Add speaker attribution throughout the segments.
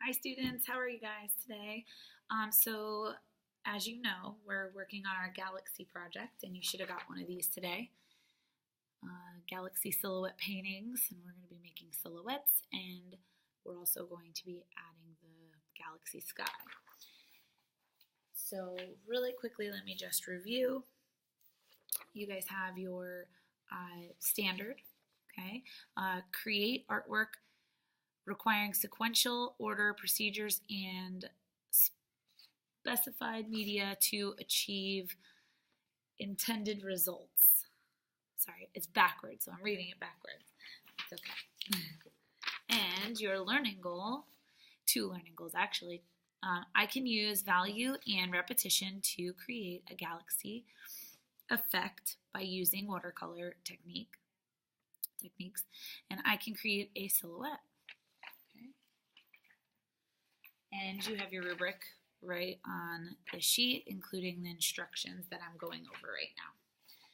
Speaker 1: Hi students, how are you guys today? So as you know, we're working on our Galaxy project and you should have got one of these today. Galaxy silhouette paintings, and we're going to be making silhouettes, and we're also going to be adding the galaxy sky. So really quickly, let me just review. You guys have your standard, okay? Create artwork requiring sequential order procedures and specified media to achieve intended results. Sorry, it's backwards, so I'm reading it backwards. It's okay. And your learning goal, 2 learning goals actually. I can use value and repetition to create a galaxy effect by using watercolor techniques, and I can create a silhouette. And you have your rubric right on the sheet, including the instructions that I'm going over right now.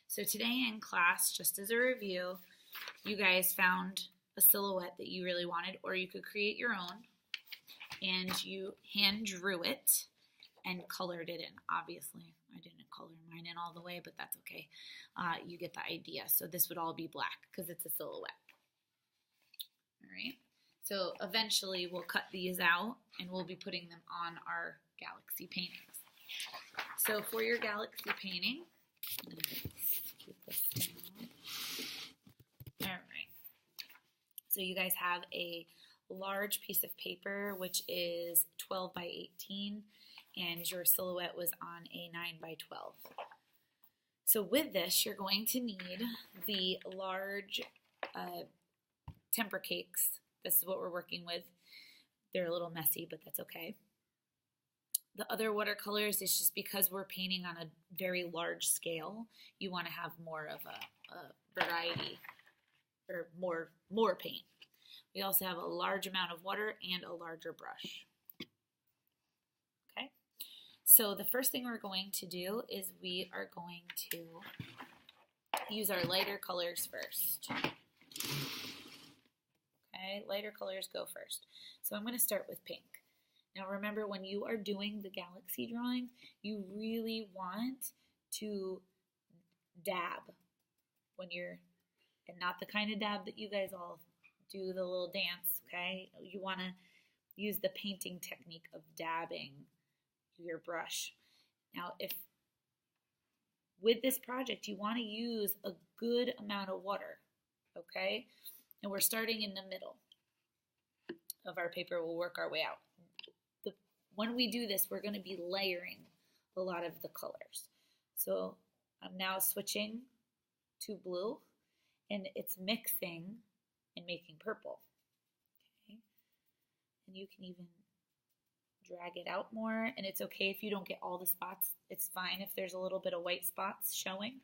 Speaker 1: So today in class, just as a review, you guys found a silhouette that you really wanted, or you could create your own, and you hand drew it and colored it in. Obviously, I didn't color mine in all the way, but that's okay. You get the idea. So this would all be black because it's a silhouette. All right. So eventually we'll cut these out and we'll be putting them on our galaxy paintings. So for your galaxy painting, keep this down. All right. So you guys have a large piece of paper, which is 12 by 18, and your silhouette was on a 9 by 12. So with this, you're going to need the large temper cakes. This is what we're working with. They're a little messy, but that's okay. The other watercolors is just because we're painting on a very large scale, you want to have more of a variety or more paint. We also have a large amount of water and a larger brush. Okay, so the first thing we're going to do is we are going to use our lighter colors first. Okay, lighter colors go first. So I'm going to start with pink. Now remember, when you are doing the galaxy drawing, you really want to dab when you're, and not the kind of dab that you guys all do the little dance, okay? You want to use the painting technique of dabbing your brush. Now, if with this project, you want to use a good amount of water, okay? And we're starting in the middle of our paper. We'll work our way out. When we do this, we're going to be layering a lot of the colors. So I'm now switching to blue, and it's mixing and making purple. Okay. And you can even drag it out more, and it's okay if you don't get all the spots. It's fine if there's a little bit of white spots showing.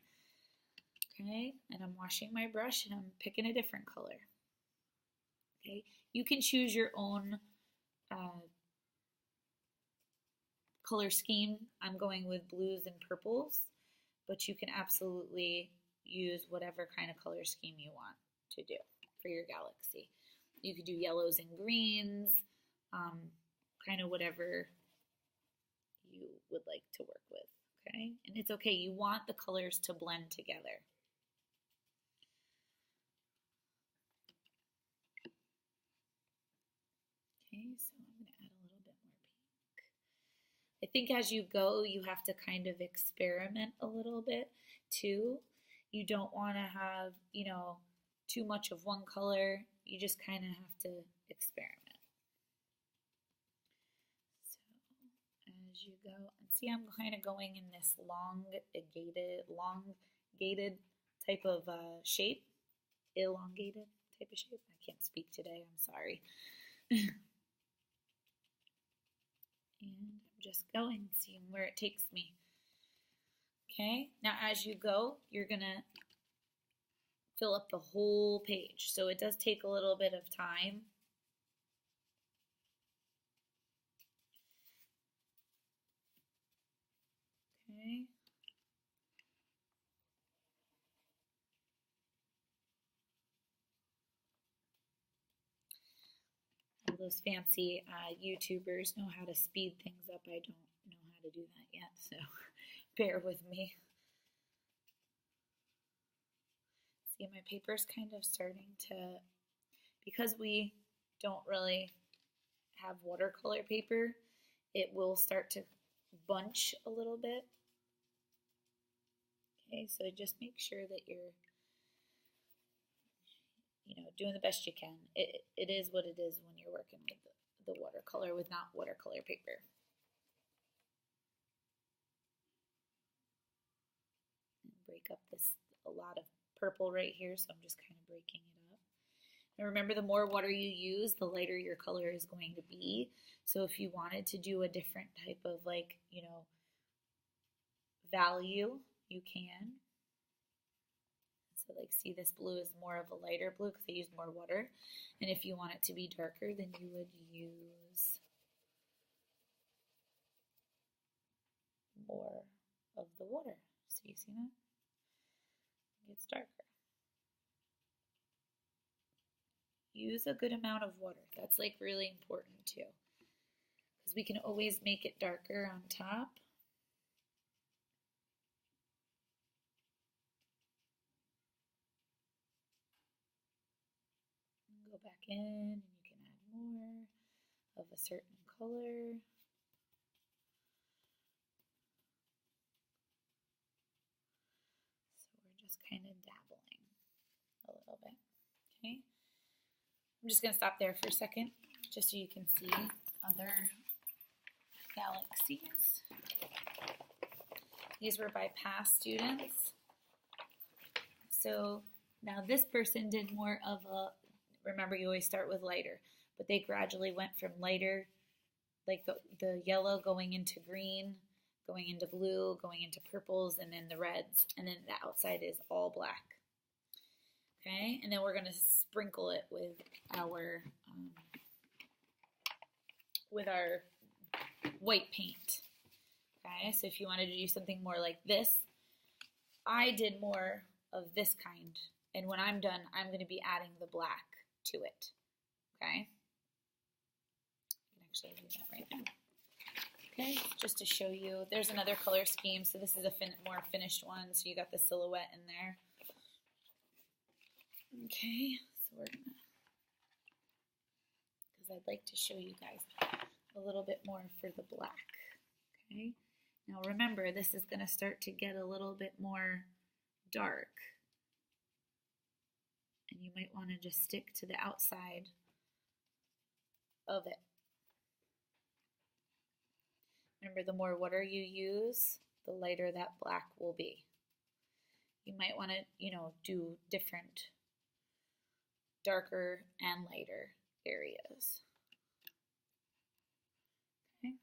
Speaker 1: Okay, and I'm washing my brush and I'm picking a different color. Okay, you can choose your own color scheme. I'm going with blues and purples, but you can absolutely use whatever kind of color scheme you want to do for your galaxy. You could do yellows and greens, kind of whatever you would like to work with, okay? And it's okay, you want the colors to blend together. Okay, so I'm going to add a little bit more pink. I think as you go, you have to kind of experiment a little bit too. You don't want to have, too much of one color. You just kind of have to experiment. So as you go, and see, I'm kind of going in this elongated type of shape. Elongated type of shape. I can't speak today, I'm sorry. And I'm just going, seeing where it takes me. Okay, now as you go, you're gonna fill up the whole page. So it does take a little bit of time. Okay. all those fancy YouTubers know how to speed things up. I don't know how to do that yet, so bear with me. See, my paper's kind of starting to, because we don't really have watercolor paper, it will start to bunch a little bit. Okay, so just make sure that you're, doing the best you can. It is what it is when you're working with the watercolor with not watercolor paper. And break up a lot of purple right here, so I'm just kind of breaking it up. And remember, the more water you use, the lighter your color is going to be. So if you wanted to do a different type of value, you can. So see, this blue is more of a lighter blue because I used more water. And if you want it to be darker, then you would use more of the water. So you see that? It gets darker. Use a good amount of water. That's really important too, because we can always make it darker on top. Go back in and you can add more of a certain color. So we're just kind of dabbling a little bit. Okay. I'm just going to stop there for a second just so you can see other galaxies. These were by past students. So now this person did more of a, remember you always start with lighter, but they gradually went from lighter, like the yellow going into green, going into blue, going into purples, and then the reds, and then the outside is all black. Okay, and then we're going to sprinkle it with our white paint. Okay, so if you wanted to do something more like this, I did more of this kind, and when I'm done, I'm going to be adding the black to it. Okay, I can actually do that right now. Okay, just to show you, there's another color scheme. So this is a more finished one. So you got the silhouette in there. Okay, so we're gonna, because I'd like to show you guys a little bit more for the black. Okay, now remember, this is gonna start to get a little bit more dark, and you might want to just stick to the outside of it. Remember, the more water you use, the lighter that black will be. You might want to, do different darker and lighter areas. Okay.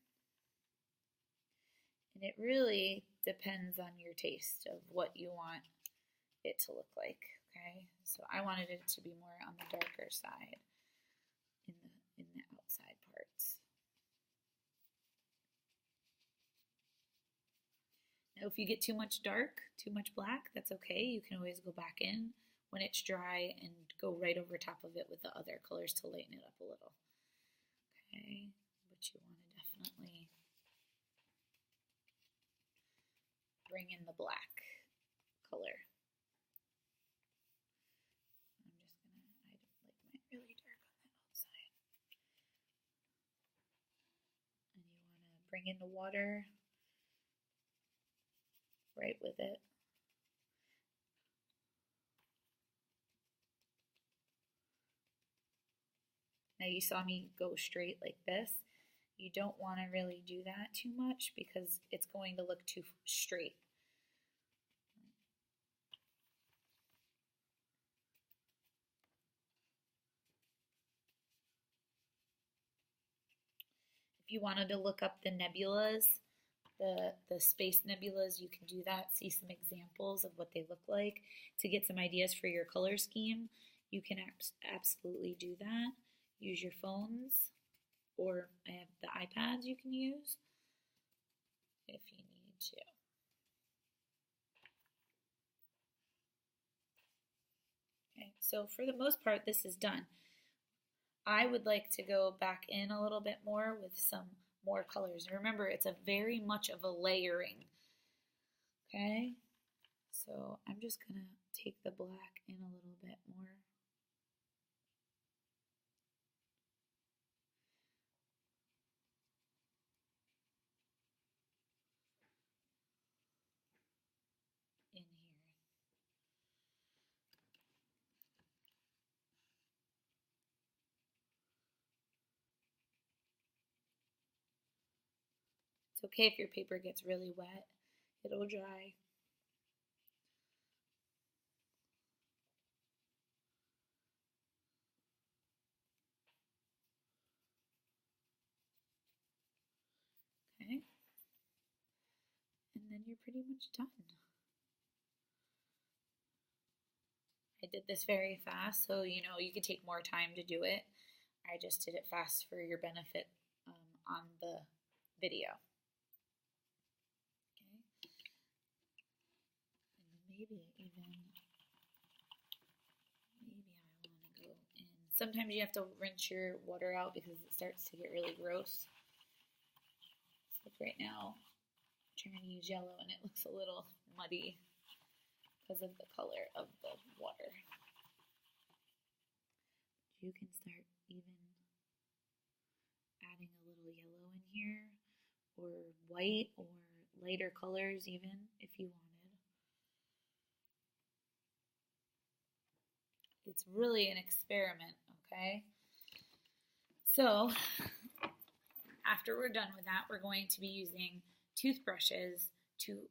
Speaker 1: And it really depends on your taste of what you want it to look like. Okay. So I wanted it to be more on the darker side in the outside parts. Now, if you get too much dark, too much black, that's okay. You can always go back in when it's dry and go right over top of it with the other colors to lighten it up a little. Okay, but you want to definitely bring in the black color. I'm just gonna, I like mine really dark on that outside. And you want to bring in the water right with it. Now you saw me go straight like this. You don't want to really do that too much because it's going to look too straight. If you wanted to look up the nebulas, the space nebulas, you can do that. See some examples of what they look like. To get some ideas for your color scheme, you can absolutely do that. Use your phones, or I have the iPads you can use if you need to. Okay, so for the most part, this is done. I would like to go back in a little bit more with some more colors. Remember, it's a very much of a layering. Okay, so I'm just gonna take the black in a little bit more. In here. It's okay if your paper gets really wet. It'll dry. Okay. And then you're pretty much done. I did this very fast, so you know you could take more time to do it. I just did it fast for your benefit on the video. Okay. And maybe even I want to go in. Sometimes you have to rinse your water out because it starts to get really gross. So like right now, I'm trying to use yellow and it looks a little muddy because of the color of the water. You can start even adding a little yellow in here, or white, or lighter colors even if you wanted. It's really an experiment, okay? So after we're done with that, we're going to be using toothbrushes to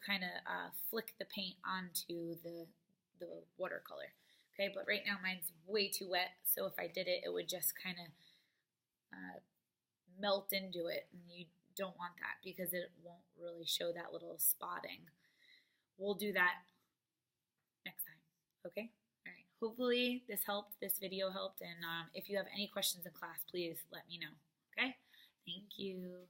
Speaker 1: kind of flick the paint onto the watercolor. Okay, but right now mine's way too wet, so if I did it, it would just kind of melt into it, and you don't want that because it won't really show that little spotting. We'll do that next time, okay? All right, hopefully this helped, this video helped, and if you have any questions in class, please let me know, okay? Thank you.